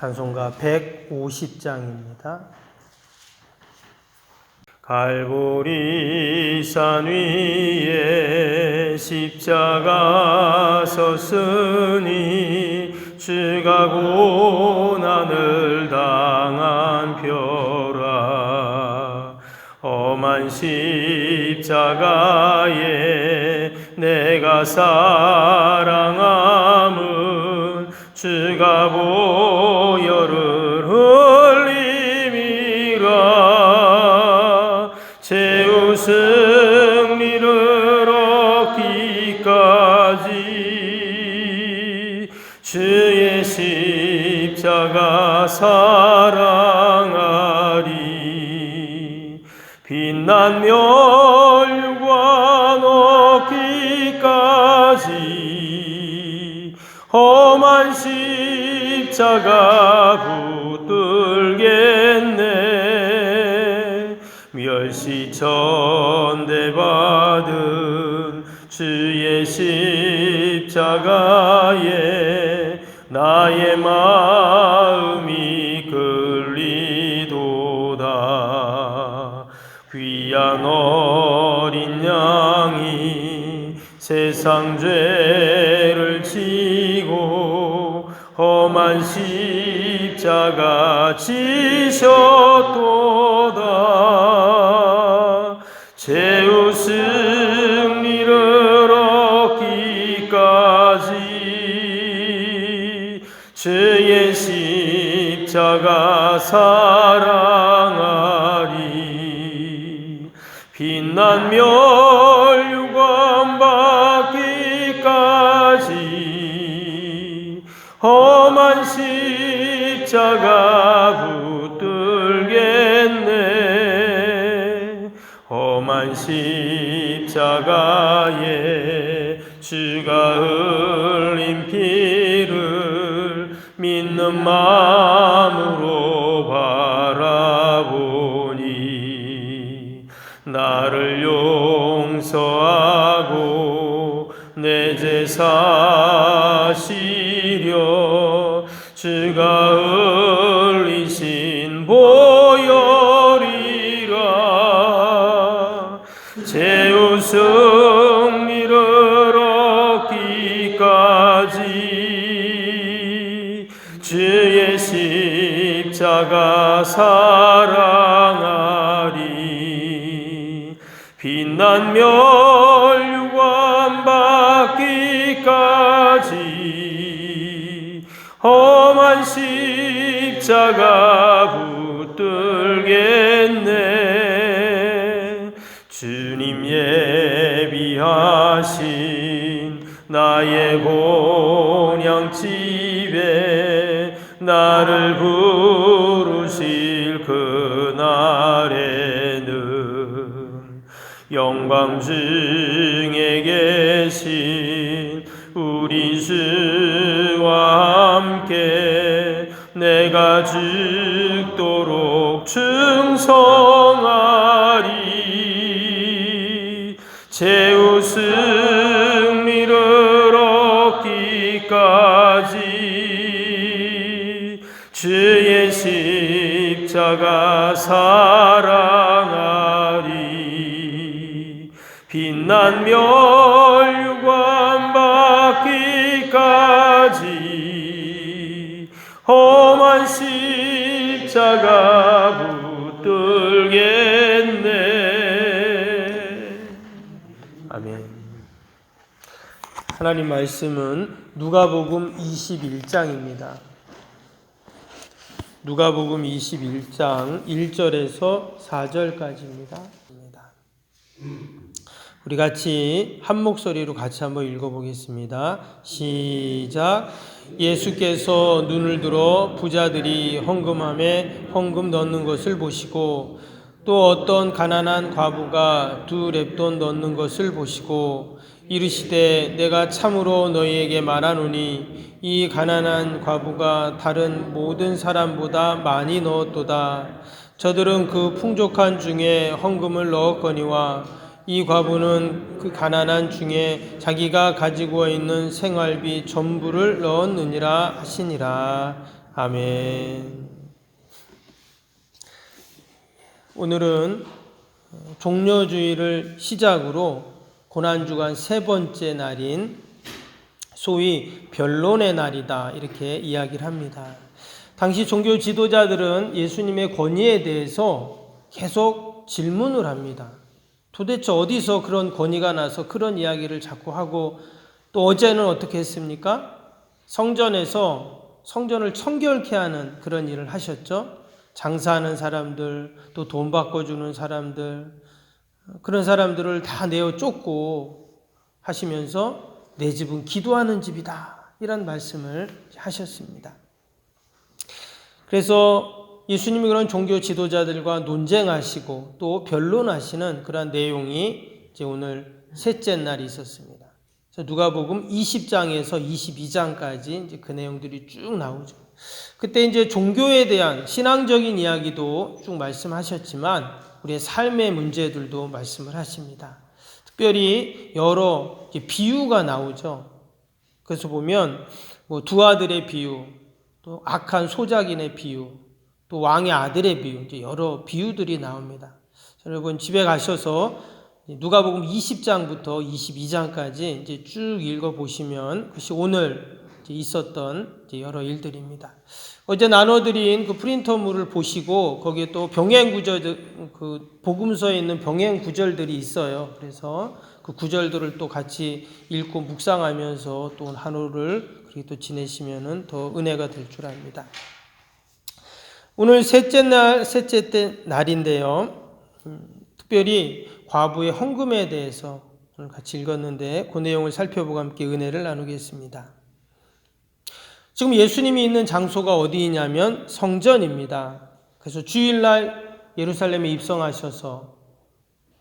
찬송가 150장입니다. 갈보리산 위에 십자가 섰으니 주가 고난을 당한 표라. 험한 십자가에 내가 사랑함은 주가 보혈을 흘림이라. 최후 승리를 얻기까지 주의 십자가 사랑하리. 빛난 멸류관 얻기까지 험한 십자가 붙들겠네. 멸시천대받은 주의 십자가에 나의 마음이 끌리도다. 귀한 어린 양이 세상 죄를 지고 험한 십자가 지셨도다. 최후 승리를 얻기까지 주의 십자가 사랑하리. 빛난 멸류관 받기까지 험한 십자가 붙들겠네. 험한 십자가에 주가 흘린 피를 믿는 마음으로 바라보니 나를 용서하고 내 죄 사시려 주가 흘리신 보혈이라. 최후 승리를 얻기까지 주의 십자가 사랑하리. 빛난 멸류관 받기까지 험한 십자가 붙들겠네. 주님 예비하신 나의 본향집에 나를 부르실 그날에는 영광 중에 계신 우리 주와 함께 내가 죽도록 충성하리. 최후 승리를 얻기까지 주의 십자가 사랑하리. 빛난 멸류관 받기까지 험한 십자가 붙들겠네. 아멘. 하나님 말씀은 누가복음 21장입니다. 누가복음 21장 1절에서 4절까지입니다. 우리 같이 한 목소리로 같이 한번 읽어보겠습니다. 시작. 예수께서 눈을 들어 부자들이 헌금함에 헌금 넣는 것을 보시고 또 어떤 가난한 과부가 2 렙돈 넣는 것을 보시고 이르시되 내가 참으로 너희에게 말하노니 이 가난한 과부가 다른 모든 사람보다 많이 넣었도다. 저들은 그 풍족한 중에 헌금을 넣었거니와 이 과부는 그 가난한 중에 자기가 가지고 있는 생활비 전부를 넣었느니라 하시니라. 아멘. 오늘은 종려주일을 시작으로 고난주간 세 번째 날인 소위 변론의 날이다 이렇게 이야기를 합니다. 당시 종교 지도자들은 예수님의 권위에 대해서 계속 질문을 합니다. 도대체 어디서 그런 권위가 나서 그런 이야기를 자꾸 하고, 또 어제는 어떻게 했습니까? 성전에서 성전을 청결케 하는 그런 일을 하셨죠. 장사하는 사람들, 또 돈 바꿔주는 사람들, 그런 사람들을 다 내어 쫓고 하시면서 내 집은 기도하는 집이다 이런 말씀을 하셨습니다. 그래서 예수님이 그런 종교 지도자들과 논쟁하시고 또 변론하시는 그런 내용이 이제 오늘 셋째 날이 있었습니다. 그래서 누가복음 20장에서 22장까지 이제 그 내용들이 쭉 나오죠. 그때 이제 종교에 대한 신앙적인 이야기도 쭉 말씀하셨지만 우리의 삶의 문제들도 말씀을 하십니다. 특별히 여러 비유가 나오죠. 그래서 보면 두 아들의 비유, 또 악한 소작인의 비유, 또 왕의 아들의 비유, 이제 여러 비유들이 나옵니다. 여러분 집에 가셔서 누가복음 20장부터 22장까지 이제 쭉 읽어보시면 그것이 오늘 있었던 여러 일들입니다. 어제 나눠드린 그 프린터물을 보시고 거기에 또 병행 구절, 그 복음서에 있는 병행 구절들이 있어요. 그래서 그 구절들을 또 같이 읽고 묵상하면서 또 하루를 그렇게 또 지내시면은 더 은혜가 될 줄 압니다. 오늘 셋째 날인데요. 특별히 과부의 헌금에 대해서 오늘 같이 읽었는데 그 내용을 살펴보고 함께 은혜를 나누겠습니다. 지금 예수님이 있는 장소가 어디냐면 성전입니다. 그래서 주일날 예루살렘에 입성하셔서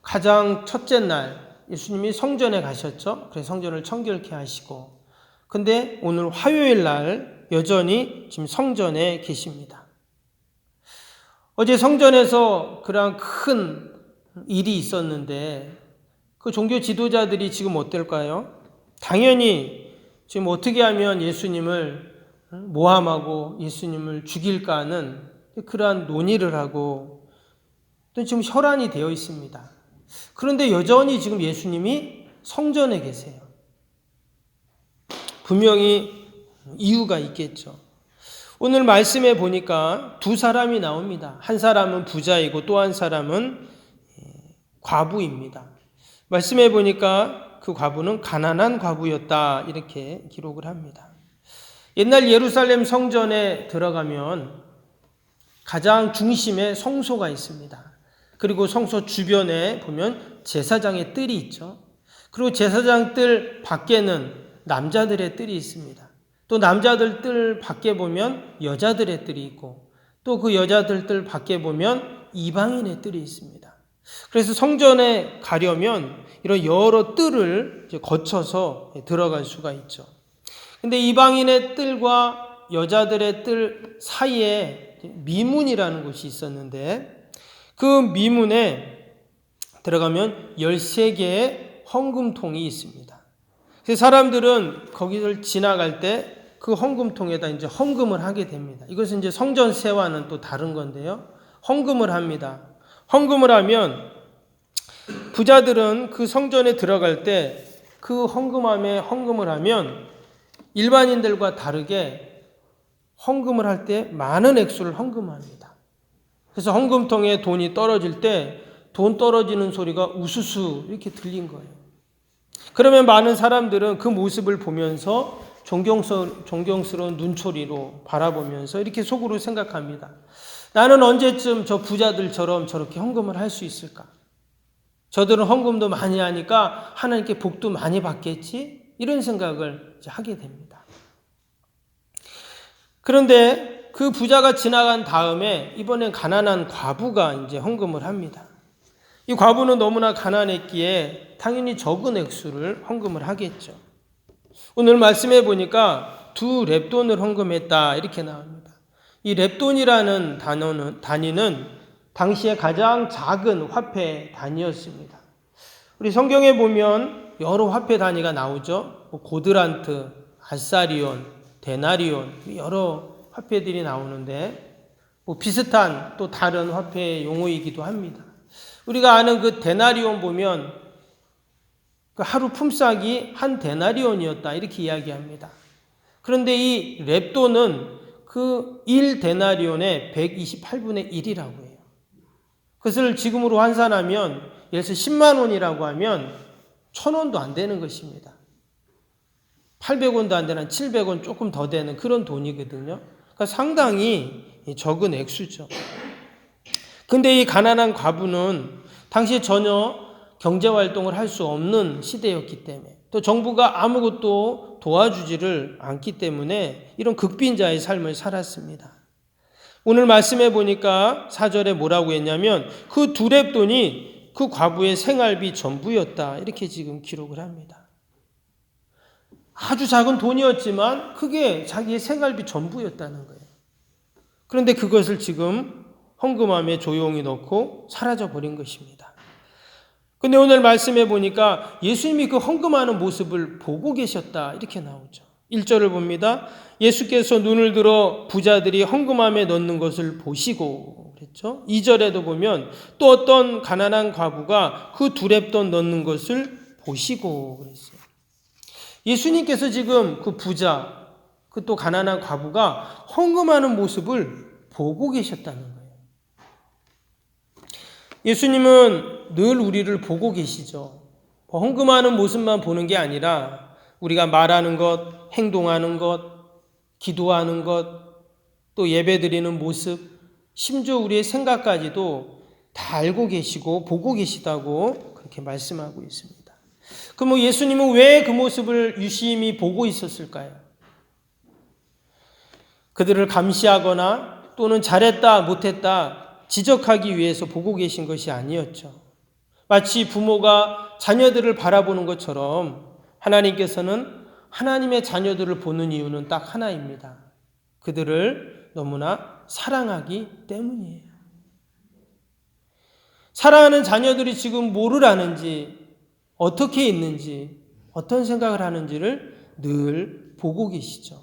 가장 첫째 날 예수님이 성전에 가셨죠. 그래서 성전을 청결케 하시고, 근데 오늘 화요일 날 여전히 지금 성전에 계십니다. 어제 성전에서 그런 큰 일이 있었는데 그 종교 지도자들이 지금 어떨까요? 당연히 지금 어떻게 하면 예수님을 모함하고 예수님을 죽일까 하는 그러한 논의를 하고 또 지금 혈안이 되어 있습니다. 그런데 여전히 지금 예수님이 성전에 계세요. 분명히 이유가 있겠죠. 오늘 말씀에 보니까 두 사람이 나옵니다. 한 사람은 부자이고 또 한 사람은 과부입니다. 말씀해 보니까 그 과부는 가난한 과부였다 이렇게 기록을 합니다. 옛날 예루살렘 성전에 들어가면 가장 중심에 성소가 있습니다. 그리고 성소 주변에 보면 제사장의 뜰이 있죠. 그리고 제사장 뜰 밖에는 남자들의 뜰이 있습니다. 또 남자들 뜰 밖에 보면 여자들의 뜰이 있고 또 그 여자들 뜰 밖에 보면 이방인의 뜰이 있습니다. 그래서 성전에 가려면 이런 여러 뜰을 거쳐서 들어갈 수가 있죠. 근데 이방인의 뜰과 여자들의 뜰 사이에 미문이라는 곳이 있었는데 그 미문에 들어가면 13개의 헌금통이 있습니다. 그래서 사람들은 거기를 지나갈 때 그 헌금통에다 이제 헌금을 하게 됩니다. 이것은 이제 성전세와는 또 다른 건데요. 헌금을 합니다. 헌금을 하면 부자들은 그 성전에 들어갈 때 그 헌금을 하면 일반인들과 다르게 헌금을 할 때 많은 액수를 헌금합니다. 그래서 헌금통에 돈이 떨어질 때 돈 떨어지는 소리가 우수수 이렇게 들린 거예요. 그러면 많은 사람들은 그 모습을 보면서 존경스러운 눈초리로 바라보면서 이렇게 속으로 생각합니다. 나는 언제쯤 저 부자들처럼 저렇게 헌금을 할 수 있을까? 저들은 헌금도 많이 하니까 하나님께 복도 많이 받겠지? 이런 생각을 이제 하게 됩니다. 그런데 그 부자가 지나간 다음에 이번엔 가난한 과부가 이제 헌금을 합니다. 이 과부는 너무나 가난했기에 당연히 적은 액수를 헌금을 하겠죠. 오늘 말씀해 보니까 2렙돈을 헌금했다 이렇게 나옵니다. 이 렙돈이라는 단위는 당시에 가장 작은 화폐 단위였습니다. 우리 성경에 보면 여러 화폐 단위가 나오죠. 고드란트, 알사리온, 데나리온 여러 화폐들이 나오는데 뭐 비슷한 또 다른 화폐 용어이기도 합니다. 우리가 아는 그 데나리온 보면 그 하루 품삯이 한 데나리온이었다 이렇게 이야기합니다. 그런데 이 렙돈은 그 1데나리온의 128분의 1이라고 해요. 그것을 지금으로 환산하면 예를 들어서 10만 원이라고 하면 1,000원도 안 되는 것입니다. 800원도 안 되는 700원 조금 더 되는 그런 돈이거든요. 그러니까 상당히 적은 액수죠. 근데 이 가난한 과부는 당시에 전혀 경제활동을 할 수 없는 시대였기 때문에 또 정부가 아무것도 도와주지를 않기 때문에 이런 극빈자의 삶을 살았습니다. 오늘 말씀해 보니까 4절에 뭐라고 했냐면 그 두 렙돈이 그 과부의 생활비 전부였다 이렇게 지금 기록을 합니다. 아주 작은 돈이었지만 그게 자기의 생활비 전부였다는 거예요. 그런데 그것을 지금 헌금함에 조용히 넣고 사라져 버린 것입니다. 근데 오늘 말씀해 보니까 예수님이 그 헌금하는 모습을 보고 계셨다 이렇게 나오죠. 1절을 봅니다. 예수께서 눈을 들어 부자들이 헌금함에 넣는 것을 보시고 그랬죠. 2절에도 보면 또 어떤 가난한 과부가 그 두 렙돈 넣는 것을 보시고 그랬어요. 예수님께서 지금 그 부자, 그 또 가난한 과부가 헌금하는 모습을 보고 계셨다는 거예요. 예수님은 늘 우리를 보고 계시죠. 헌금하는 모습만 보는 게 아니라 우리가 말하는 것, 행동하는 것, 기도하는 것, 또 예배드리는 모습, 심지어 우리의 생각까지도 다 알고 계시고 보고 계시다고 그렇게 말씀하고 있습니다. 그럼 예수님은 왜 그 모습을 유심히 보고 있었을까요? 그들을 감시하거나 또는 잘했다 못했다 지적하기 위해서 보고 계신 것이 아니었죠. 마치 부모가 자녀들을 바라보는 것처럼 하나님께서는 하나님의 자녀들을 보는 이유는 딱 하나입니다. 그들을 너무나 사랑하기 때문이에요. 사랑하는 자녀들이 지금 뭐를 하는지, 어떻게 있는지, 어떤 생각을 하는지를 늘 보고 계시죠.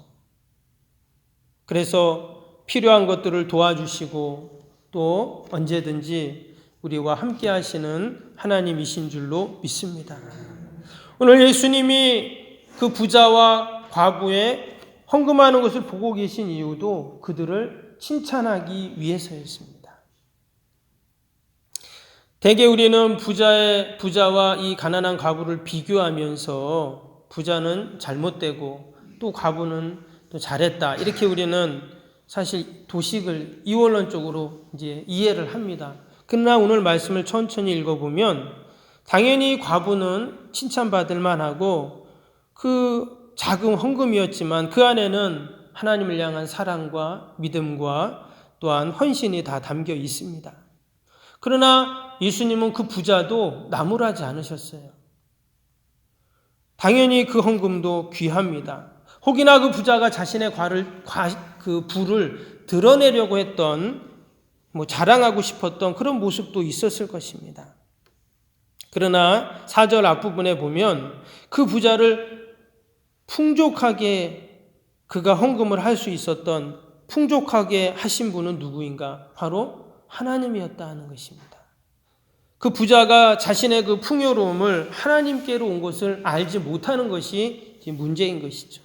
그래서 필요한 것들을 도와주시고 또 언제든지 우리와 함께 하시는 하나님이신 줄로 믿습니다. 오늘 예수님이 그 부자와 과부의 헌금하는 것을 보고 계신 이유도 그들을 칭찬하기 위해서였습니다. 대개 우리는 부자와 이 가난한 과부를 비교하면서 부자는 잘못되고 또 과부는 또 잘했다 이렇게 우리는 사실 도식을 이원론적으로 이제 이해를 합니다. 그러나 오늘 말씀을 천천히 읽어보면 당연히 과부는 칭찬받을 만하고 그 작은 헌금이었지만 그 안에는 하나님을 향한 사랑과 믿음과 또한 헌신이 다 담겨 있습니다. 그러나 예수님은 그 부자도 나무라지 않으셨어요. 당연히 그 헌금도 귀합니다. 혹이나 그 부자가 자신의 그 부를 드러내려고 했던 자랑하고 싶었던 그런 모습도 있었을 것입니다. 그러나 4절 앞부분에 보면 그 부자를 풍족하게 그가 헌금을 할 수 있었던 풍족하게 하신 분은 누구인가? 바로 하나님이었다 하는 것입니다. 그 부자가 자신의 그 풍요로움을 하나님께로 온 것을 알지 못하는 것이 문제인 것이죠.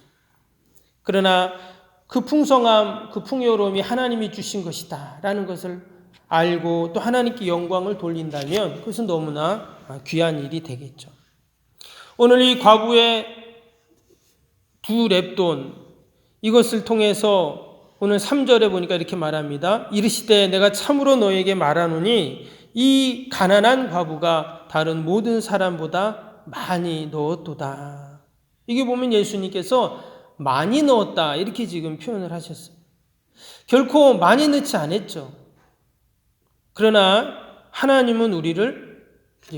그러나 그 풍성함, 그 풍요로움이 하나님이 주신 것이다 라는 것을 알고 또 하나님께 영광을 돌린다면 그것은 너무나 귀한 일이 되겠죠. 오늘 이 과부의 두 렙돈 이것을 통해서 오늘 3절에 보니까 이렇게 말합니다. 이르시되 내가 참으로 너에게 말하노니 이 가난한 과부가 다른 모든 사람보다 많이 넣었도다. 이게 보면 예수님께서 많이 넣었다 이렇게 지금 표현을 하셨어요. 결코 많이 넣지 않았죠. 그러나 하나님은 우리를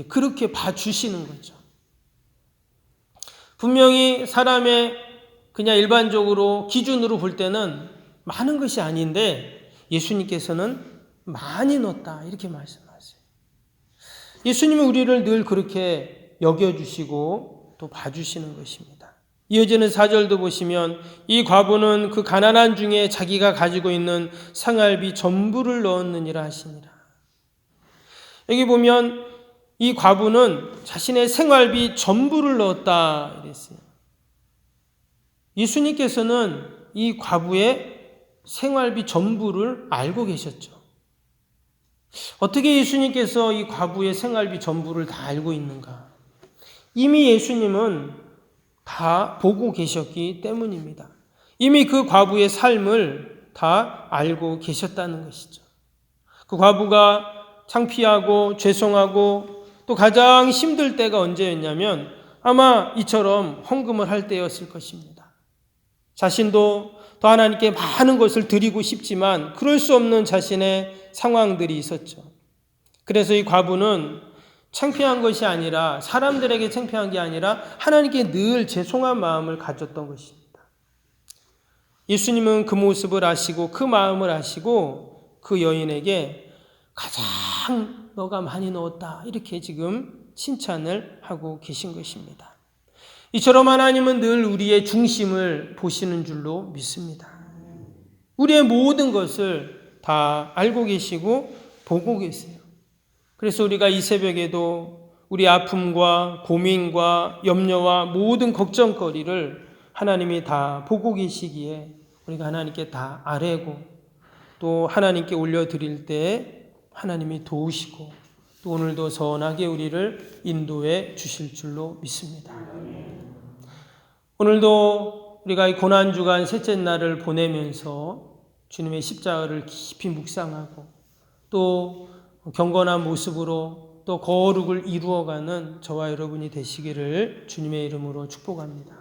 그렇게 봐주시는 거죠. 분명히 사람의 그냥 일반적으로 기준으로 볼 때는 많은 것이 아닌데 예수님께서는 많이 넣었다 이렇게 말씀하세요. 예수님은 우리를 늘 그렇게 여겨주시고 또 봐주시는 것입니다. 이어지는 4절도 보시면 이 과부는 그 가난한 중에 자기가 가지고 있는 생활비 전부를 넣었느니라 하시니라. 여기 보면 이 과부는 자신의 생활비 전부를 넣었다 이랬어요. 예수님께서는 이 과부의 생활비 전부를 알고 계셨죠. 어떻게 예수님께서 이 과부의 생활비 전부를 다 알고 있는가? 이미 예수님은 다 보고 계셨기 때문입니다. 이미 그 과부의 삶을 다 알고 계셨다는 것이죠. 그 과부가 창피하고 죄송하고 또 가장 힘들 때가 언제였냐면 아마 이처럼 헌금을 할 때였을 것입니다. 자신도 더 하나님께 많은 것을 드리고 싶지만 그럴 수 없는 자신의 상황들이 있었죠. 그래서 이 과부는 창피한 것이 아니라 사람들에게 창피한 게 아니라 하나님께 늘 죄송한 마음을 가졌던 것입니다. 예수님은 그 모습을 아시고 그 마음을 아시고 그 여인에게 가장 너가 많이 넣었다 이렇게 지금 칭찬을 하고 계신 것입니다. 이처럼 하나님은 늘 우리의 중심을 보시는 줄로 믿습니다. 우리의 모든 것을 다 알고 계시고 보고 계세요. 그래서 우리가 이 새벽에도 우리 아픔과 고민과 염려와 모든 걱정거리를 하나님이 다 보고 계시기에 우리가 하나님께 다 아뢰고 또 하나님께 올려드릴 때 하나님이 도우시고 또 오늘도 선하게 우리를 인도해 주실 줄로 믿습니다. 오늘도 우리가 이 고난주간 셋째 날을 보내면서 주님의 십자가를 깊이 묵상하고 또 경건한 모습으로 또 거룩을 이루어가는 저와 여러분이 되시기를 주님의 이름으로 축복합니다.